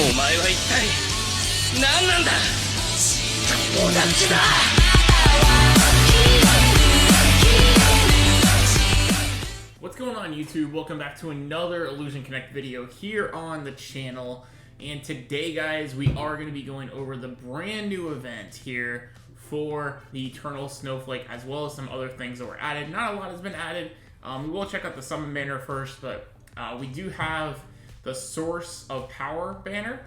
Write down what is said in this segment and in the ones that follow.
お前は一体何なんだ。友達だ。What's going on, YouTube? Welcome back to another Illusion Connect video here on the channel. And today, guys, we are going to be going over the brand new event here for the Eternal Snowflake, as well as some other things that were added. Not a lot has been added. We will check out the summon banner first, but we do have the Source of Power banner,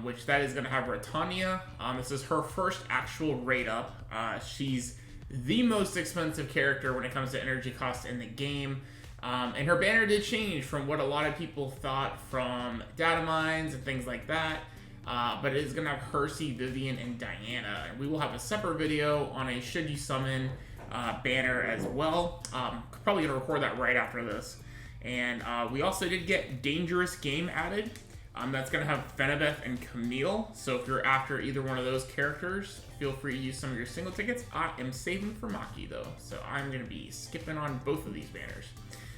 which that is going to have Britannia. This is her first actual rate up. She's the most expensive character when it comes to energy cost in the game. And her banner did change from what a lot of people thought from data mines and things like that. But it is going to have Hersey, Vivian, and Diana. And we will have a separate video on a Should You Summon banner as well. Probably going to record that right after this. And we also did get Dangerous Game added. That's going to have Fenebeth and Camille. So if you're after either one of those characters, feel free to use some of your single tickets. I am saving for Maki though, so I'm going to be skipping on both of these banners.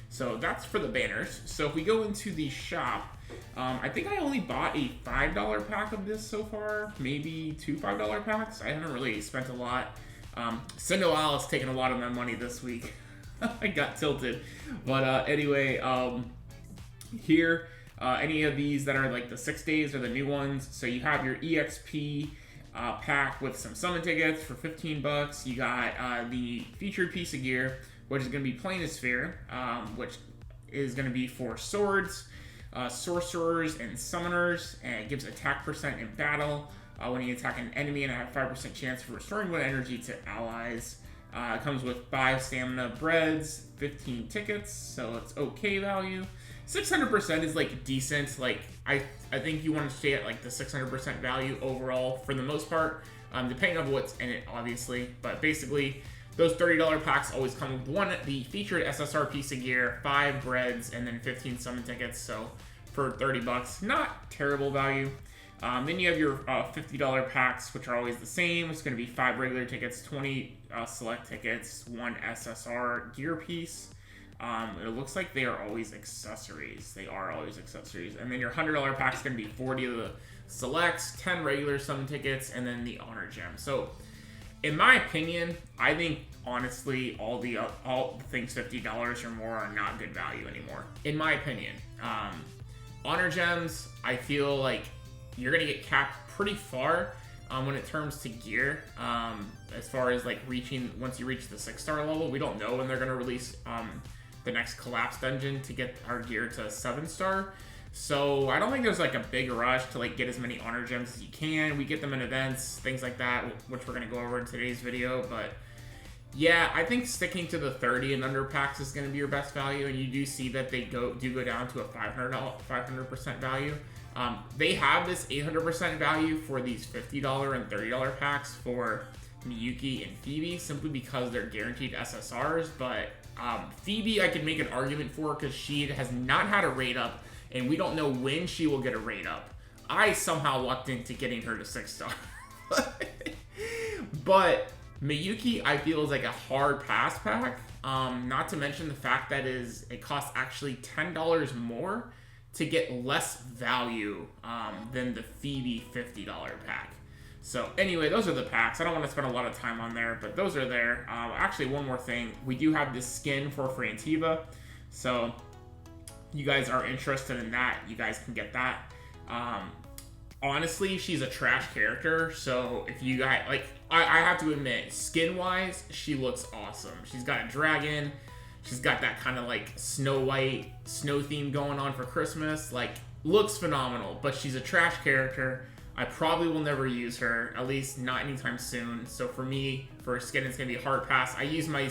So that's for the banners. So if we go into the shop, I think I only bought a $5 pack of this so far. Maybe two $5 packs. I haven't really spent a lot. Cindo Alice taking a lot of my money this week. I got tilted. But anyway, here, any of these that are like the 6 days are the new ones. So you have your EXP pack with some summon tickets for 15 bucks. You got the featured piece of gear, which is going to be Planisphere, which is going to be for swords, sorcerers, and summoners, and it gives attack percent in battle when you attack an enemy, and I have 5% chance for restoring 1 energy to allies. It comes with 5 stamina breads, 15 tickets, so it's okay value. 600% is like decent. Like I think you want to stay at like the 600% value overall for the most part, depending on what's in it, obviously. But basically, those $30 packs always come with the featured SSR piece of gear, 5 breads, and then 15 summon tickets. So for 30 bucks, not terrible value. Then you have your $50 packs, which are always the same. It's going to be 5 regular tickets, 20 select tickets, 1 SSR gear piece. It looks like they are always accessories. They are always accessories. And then your $100 pack is going to be 40 of the selects, 10 regular summon tickets, and then the honor gem. So, in my opinion, I think honestly all the things $50 or more are not good value anymore. In my opinion, honor gems, I feel like you're gonna get capped pretty far when it comes to gear. As far as like once you reach the 6-star level, we don't know when they're gonna release the next collapse dungeon to get our gear to 7-star. So I don't think there's like a big rush to like get as many honor gems as you can. We get them in events, things like that, which we're gonna go over in today's video. But yeah, I think sticking to the 30 and under packs is gonna be your best value, and you do see that they do go down to a 500% value. They have this 800% value for these $50 and $30 packs for Miyuki and Phoebe, simply because they're guaranteed SSRs. But Phoebe, I could make an argument for because she has not had a rate up, and we don't know when she will get a rate up. I somehow lucked into getting her to 6-star. But Miyuki, I feel, is like a hard pass pack. Not to mention the fact that it costs actually $10 more to get less value than the Phoebe $50 pack. So anyway, those are the packs. I don't want to spend a lot of time on there, but those are there. Actually, one more thing. We do have this skin for Frantiva. So you guys are interested in that, you guys can get that. Honestly, she's a trash character. So if you guys, like, I have to admit, skin-wise, she looks awesome. She's got a dragon. She's got that kind of like Snow White, snow theme going on for Christmas. Like, looks phenomenal, but she's a trash character. I probably will never use her, at least not anytime soon. So for me, for skin, it's gonna be a hard pass. I use my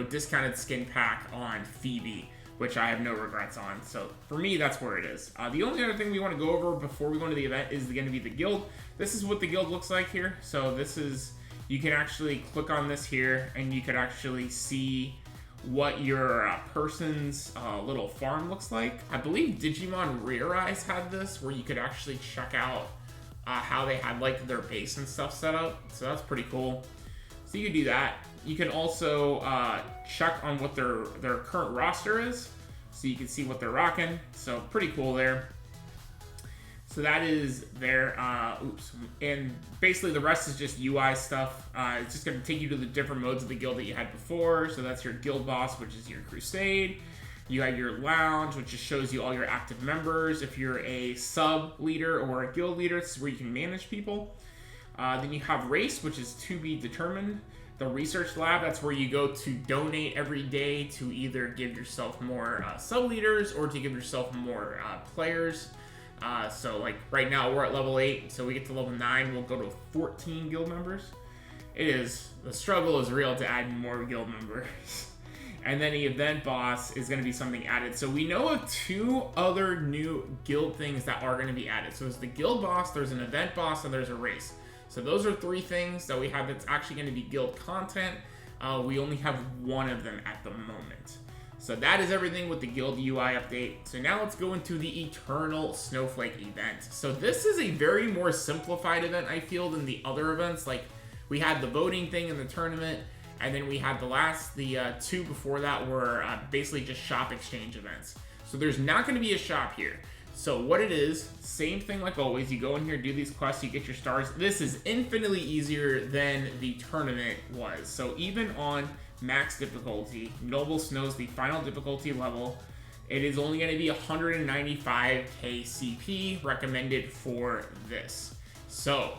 discounted skin pack on Phoebe, which I have no regrets on. So for me, that's where it is. The only other thing we want to go over before we go into the event is going to be the guild. This is what the guild looks like here. So this is, you can actually click on this here, and you could actually see what your person's little farm looks like. I believe Digimon Rear Eyes had this, where you could actually check out how they had like their base and stuff set up. So that's pretty cool. So you can do that. You can also check on what their current roster is, so you can see what they're rocking. So pretty cool there. So that is their, and basically the rest is just UI stuff. It's just going to take you to the different modes of the guild that you had before. So that's your guild boss, which is your crusade. You have your lounge, which just shows you all your active members. If you're a sub leader or a guild leader, this is where you can manage people. Then you have race, which is to be determined. The research lab, that's where you go to donate every day to either give yourself more sub leaders or to give yourself more players. So like right now we're at level 8, so we get to level 9, we'll go to 14 guild members. The struggle is real to add more guild members. And then the event boss is going to be something added. So we know of 2 other new guild things that are going to be added. So there's the guild boss, there's an event boss, and there's a race. So those are 3 things that we have that's actually going to be guild content. We only have 1 of them at the moment. So that is everything with the guild UI update. So now let's go into the Eternal Snowflake event. So this is a very more simplified event, I feel, than the other events. Like, we had the voting thing in the tournament, and then we had the 2 before that were basically just shop exchange events. So there's not going to be a shop here. So what it is, same thing like always, you go in here, do these quests, you get your stars. This is infinitely easier than the tournament was. So even on max difficulty, Noble Snows, the final difficulty level, it is only going to be 195k CP recommended for this. So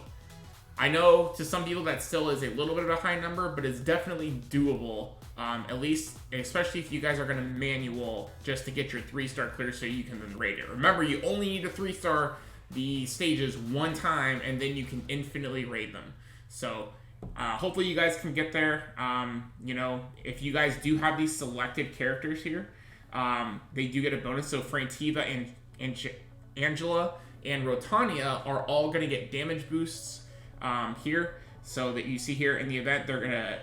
I know to some people that still is a little bit of a high number, but it's definitely doable. At least, especially if you guys are going to manual just to get your 3-star clear so you can then rate it. Remember, you only need to 3-star the stages 1 time, and then you can infinitely rate them. So hopefully you guys can get there. You know, if you guys do have these selected characters here, they do get a bonus. So Frantiva and Angela and Rotania are all going to get damage boosts here. So that you see here in the event, they're going to...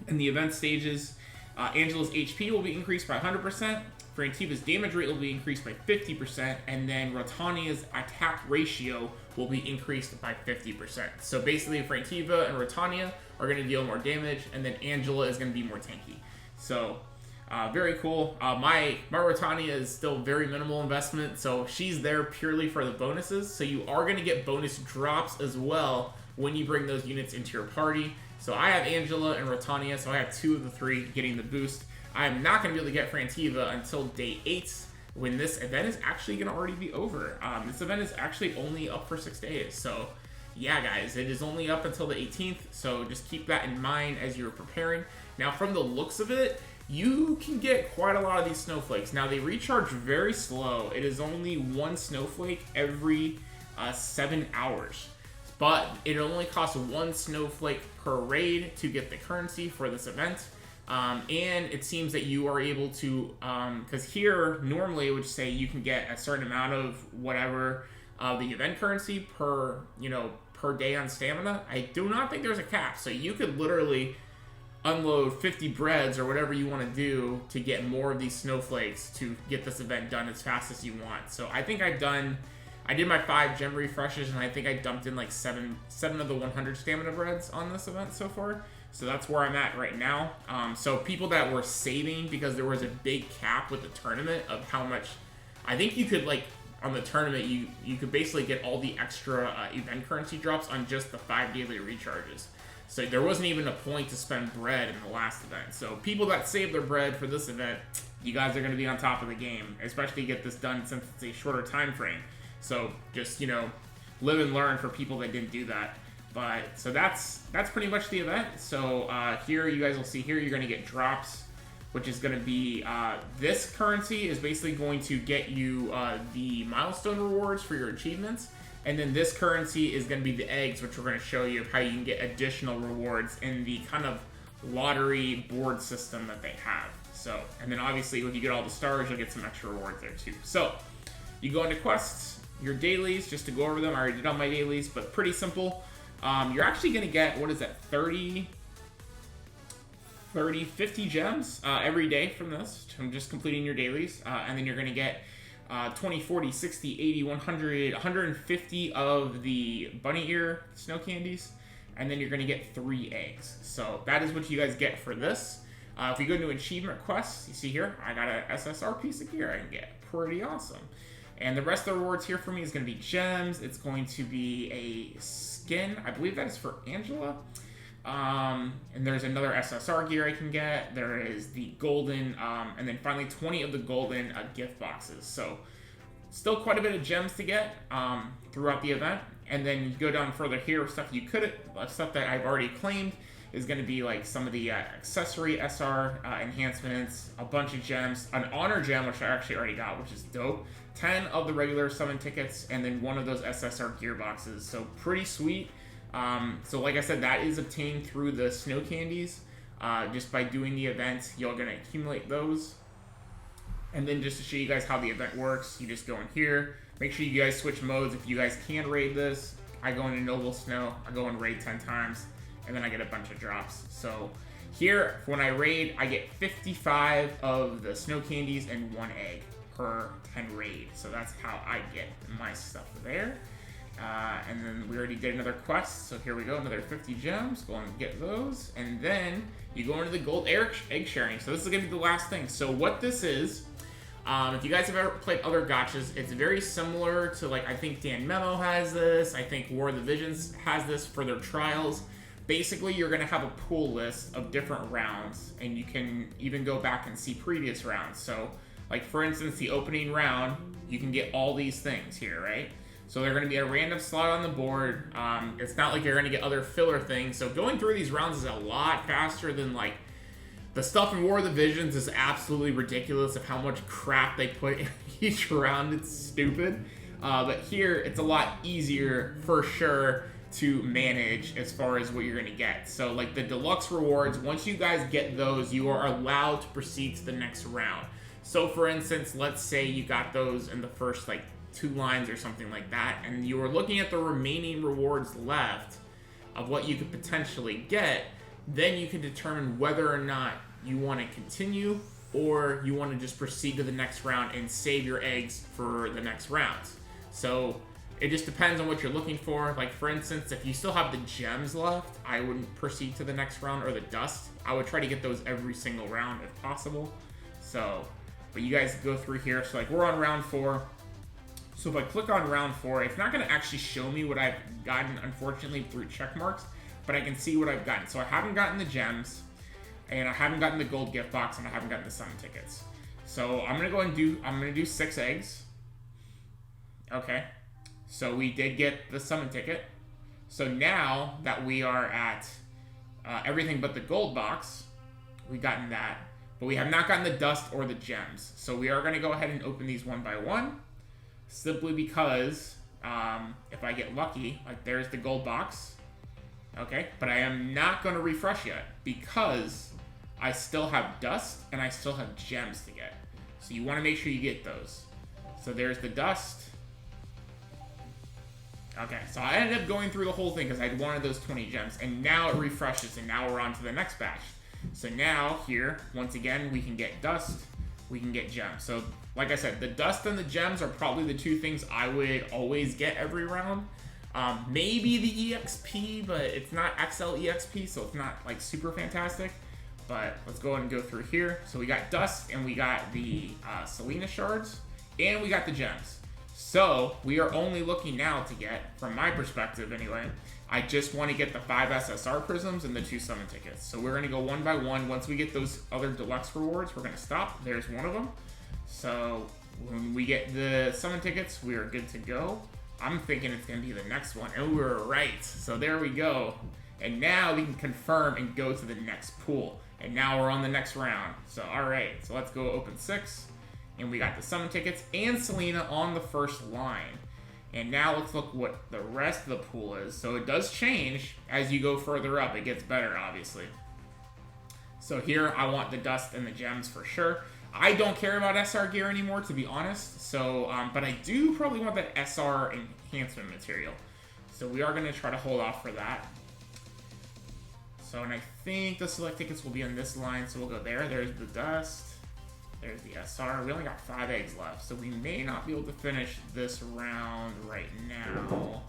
in the event stages, Angela's HP will be increased by 100%, Frantiva's damage rate will be increased by 50%, and then Rotania's attack ratio will be increased by 50%. So basically, Frantiva and Rotania are going to deal more damage, and then Angela is going to be more tanky. So, very cool. My Rotania is still very minimal investment, so she's there purely for the bonuses. So you are going to get bonus drops as well when you bring those units into your party. So I have Angela and Rotania, so I have 2 of the 3 getting the boost. I am not going to be able to get Frantiva until day 8, when this event is actually going to already be over. This event is actually only up for 6 days. So yeah, guys, it is only up until the 18th. So just keep that in mind as you're preparing. Now, from the looks of it, you can get quite a lot of these snowflakes. Now, they recharge very slow. It is only 1 snowflake every 7 hours. But it only costs 1 snowflake per raid to get the currency for this event. And it seems that you are able to, because here, normally it would say you can get a certain amount of whatever the event currency per day on stamina. I do not think there's a cap. So you could literally unload 50 breads or whatever you want to do to get more of these snowflakes to get this event done as fast as you want. So I think I did my 5 gem refreshes, and I think I dumped in like 7 of the 100 stamina breads on this event so far. So that's where I'm at right now. So people that were saving, because there was a big cap with the tournament of how much, I think you could, like, on the tournament, you could basically get all the extra event currency drops on just the 5 daily recharges. So there wasn't even a point to spend bread in the last event. So people that save their bread for this event, you guys are going to be on top of the game, especially to get this done since it's a shorter time frame. So just, live and learn for people that didn't do that. But so that's pretty much the event. So here you guys will see here you're going to get drops, which is going to be this currency is basically going to get you the milestone rewards for your achievements. And then this currency is going to be the eggs, which we're going to show you of how you can get additional rewards in the kind of lottery board system that they have. So, and then obviously if you get all the stars, you'll get some extra rewards there too. So you go into quests, your dailies, just to go over them. I already did all my dailies, but pretty simple. You're actually going to get, 50 gems every day from this, from just completing your dailies. And then you're going to get 20, 40, 60, 80, 100, 150 of the bunny ear snow candies. And then you're going to get 3 eggs. So that is what you guys get for this. If you go into achievement quests, you see here, I got a SSR piece of gear I can get. Pretty awesome. And the rest of the rewards here for me is going to be gems. It's going to be a skin. I believe that is for Angela. And there's another SSR gear I can get. There is the golden, and then finally 20 of the golden gift boxes. So still quite a bit of gems to get throughout the event. And then you go down further here, stuff that I've already claimed is going to be like some of the accessory SR enhancements, a bunch of gems, an honor gem, which I actually already got, which is dope, 10 of the regular summon tickets, and then one of those SSR gear boxes. So pretty sweet. So like I said, that is obtained through the snow candies. Just by doing the event, you're going to accumulate those. And then just to show you guys how the event works, you just go in here. Make sure you guys switch modes if you guys can raid this. I go into Noble Snow, I go and raid 10 times, and then I get a bunch of drops. So here, when I raid, I get 55 of the snow candies and 1 egg per 10 raid. So that's how I get my stuff there. And then we already did another quest, so here we go, another 50 gems, go and get those, and then you go into the gold egg sharing. So this is going to be the last thing. So what this is, if you guys have ever played other gachas, it's very similar to, like, I think Dan Memo has this, I think War of the Visions has this for their trials. Basically, you're going to have a pool list of different rounds, and you can even go back and see previous rounds. So, like, for instance, the opening round, you can get all these things here, right? So they're going to be a random slot on the board. It's not like you're going to get other filler things. So going through these rounds is a lot faster than, like, the stuff in War of the Visions is absolutely ridiculous of how much crap they put in each round. It's stupid. But here, it's a lot easier for sure to manage as far as what you're going to get. So, like, the deluxe rewards, once you guys get those, you are allowed to proceed to the next round. So, for instance, let's say you got those in the first, like, 2 lines or something like that, and you were looking at the remaining rewards left of what you could potentially get, then you can determine whether or not you want to continue or you want to just proceed to the next round and save your eggs for the next rounds. So it just depends on what you're looking for. Like, for instance, if you still have the gems left, I wouldn't proceed to the next round, or the dust. I would try to get those every single round if possible. So, but you guys go through here. So, like, we're on round 4. So if I click on round 4, it's not going to actually show me what I've gotten, unfortunately, through check marks, but I can see what I've gotten. So I haven't gotten the gems, and I haven't gotten the gold gift box, and I haven't gotten the summon tickets. So I'm going to go and do 6 eggs. Okay. So we did get the summon ticket. So now that we are at everything but the gold box, we've gotten that, but we have not gotten the dust or the gems. So we are going to go ahead and open these one by one. Simply because if I get lucky, like, there's the gold box, okay, but I am not going to refresh yet because I still have dust and I still have gems to get. So you want to make sure you get those. So there's the dust. Okay, so I ended up going through the whole thing because I wanted those 20 gems, and now it refreshes, and now we're on to the next batch. So now here, once again, we can get dust, we can get gems. So like I said, the dust and the gems are probably the 2 things I would always get every round. Maybe the EXP, but it's not XL EXP, so it's not, like, super fantastic. But let's go ahead and go through here. So we got dust, and we got the Selena shards, and we got the gems. So we are only looking now to get, from my perspective anyway, I just want to get the 5 SSR prisms and the 2 summon tickets. So we're going to go one by one. Once we get those other deluxe rewards, we're going to stop. There's one of them. So when we get the summon tickets, we are good to go. I'm thinking it's going to be the next one, and we were right. So there we go. And now we can confirm and go to the next pool. And now we're on the next round. So, all right. So let's go open 6. And we got the summon tickets and Selena on the first line. And now let's look what the rest of the pool is. So it does change as you go further up. It gets better, obviously. So here, I want the dust and the gems for sure. I don't care about SR gear anymore, to be honest. So, but I do probably want that SR enhancement material. So we are going to try to hold off for that. So, and I think the select tickets will be on this line. So we'll go there. There's the dust. There's the SR. We only got 5 eggs left. So we may not be able to finish this round right now.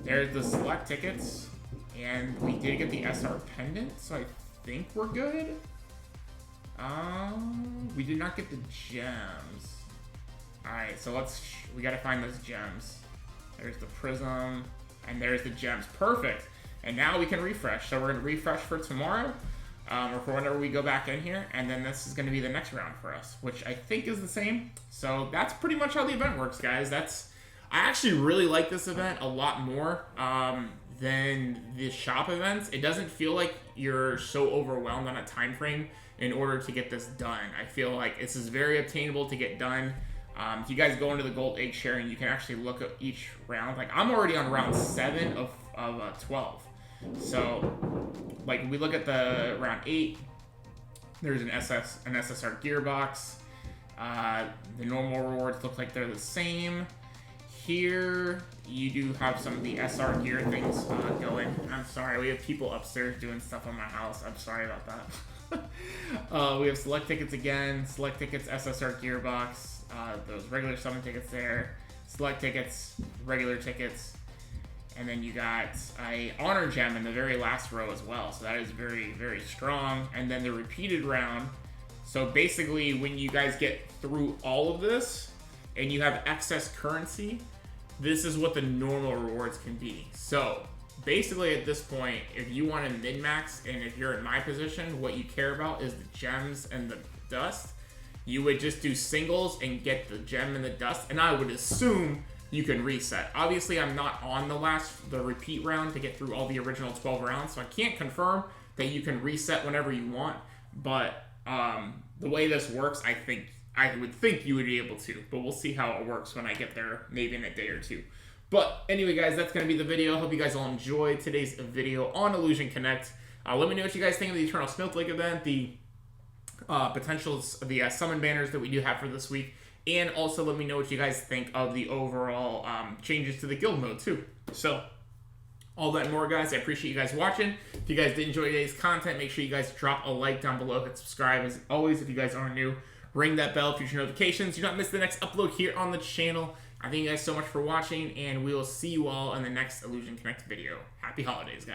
There's the select tickets. And we did get the SR pendant. So I think we're good. We did not get the gems. Alright, so we gotta find those gems. There's the Prism, and there's the gems. Perfect. And now we can refresh. So we're gonna refresh for tomorrow, or for whenever we go back in here, and then this is gonna be the next round for us, which I think is the same. So that's pretty much how the event works, guys. I actually really like this event a lot more than the shop events. It doesn't feel like you're so overwhelmed on a time frame in order to get this done. I feel like this is very obtainable to get done. If you guys go into the gold egg sharing, you can actually look at each round. Like, I'm already on round 7 of 12. So, like, we look at the round 8, there's an SSR gearbox. The normal rewards look like they're the same. Here, you do have some of the SR gear things going. I'm sorry, we have people upstairs doing stuff on my house. I'm sorry about that. We have select tickets again. Select tickets, SSR gearbox. Those regular summon tickets there. Select tickets, regular tickets. And then you got a honor gem in the very last row as well. So that is very, very strong. And then the repeated round. So basically, when you guys get through all of this and you have excess currency, this is what the normal rewards can be. So basically at this point, if you want to min-max, and if you're in my position, what you care about is the gems and the dust, you would just do singles and get the gem and the dust, and I would assume you can reset. Obviously, I'm not on the repeat round to get through all the original 12 rounds, so I can't confirm that you can reset whenever you want, but the way this works, I would think you would be able to, but we'll see how it works when I get there, maybe in a day or two. But anyway, guys, that's going to be the video. Hope you guys all enjoyed today's video on Illusion Connect. Let me know what you guys think of the Eternal Snowflake event, the potentials, the summon banners that we do have for this week, and also let me know what you guys think of the overall changes to the guild mode, too. So, all that and more, guys. I appreciate you guys watching. If you guys did enjoy today's content, make sure you guys drop a like down below, hit subscribe. As always, if you guys are new, ring that bell, future notifications. Do not miss the next upload here on the channel. I thank you guys so much for watching, and we will see you all in the next Illusion Connect video. Happy holidays, guys.